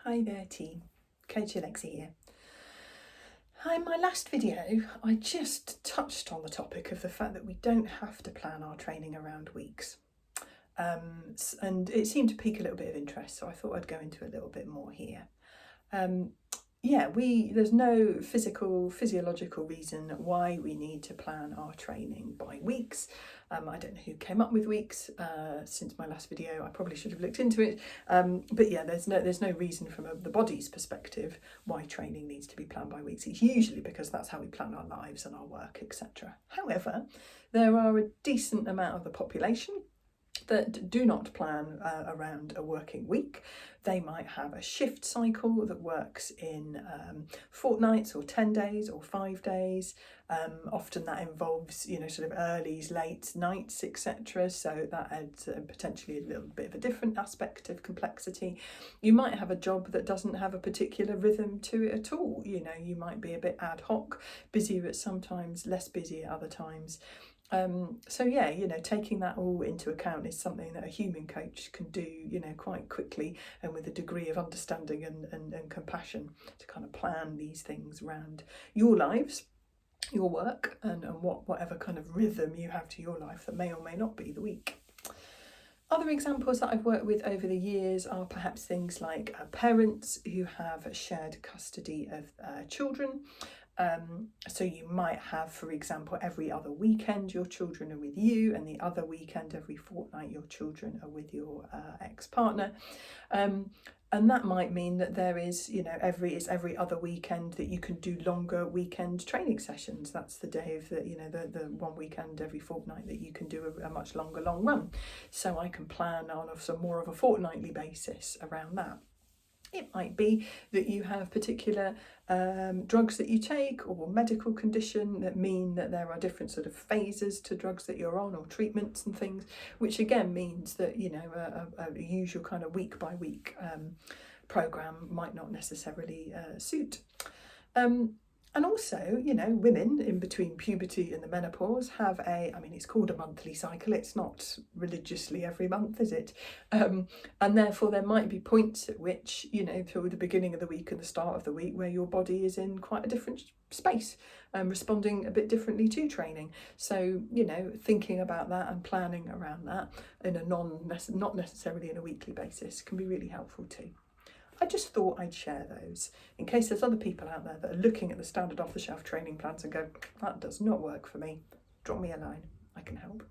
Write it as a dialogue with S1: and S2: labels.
S1: Hi there team, Coach Alexia here. Hi, in my last video I just touched on the topic of the fact that we don't have to plan our training around weeks. And it seemed to pique a little bit of interest, so I thought I'd go into a little bit more here. There's no physiological reason why we need to plan our training by weeks. I don't know who came up with weeks since my last video. I probably should have looked into it. But yeah, there's no reason from the body's perspective why training needs to be planned by weeks. It's usually because that's how we plan our lives and our work, etc. However, there are a decent amount of the population that do not plan around a working week. They might have a shift cycle that works in fortnights or 10 days or 5 days. Often that involves, sort of earlys, late nights, etc. So that adds potentially a little bit of a different aspect of complexity. You might have a job that doesn't have a particular rhythm to it at all. You might be a bit ad hoc, busier at some times, less busy at other times. Taking that all into account is something that a human coach can do, quite quickly and with a degree of understanding and compassion to kind of plan these things around your lives, your work, and whatever kind of rhythm you have to your life that may or may not be the week. Other examples that I've worked with over the years are perhaps things like parents who have shared custody of children. So you might have, for example, every other weekend your children are with you, and the other weekend every fortnight your children are with your ex-partner. And that might mean that there is, every other weekend that you can do longer weekend training sessions. That's the day of the one weekend every fortnight that you can do a much longer long run. So I can plan on some more of a fortnightly basis around that. It might be that you have particular drugs that you take or medical condition that mean that there are different sort of phases to drugs that you're on or treatments and things, which again means that, a usual kind of week by week program might not necessarily suit. And also, women in between puberty and the menopause have it's called a monthly cycle. It's not religiously every month, is it? And therefore there might be points at which, through the beginning of the week and the start of the week, where your body is in quite a different space, responding a bit differently to training. So, thinking about that and planning around that in a not necessarily in a weekly basis can be really helpful too. I just thought I'd share those in case there's other people out there that are looking at the standard off-the-shelf training plans and go, that does not work for me. Drop me a line, I can help.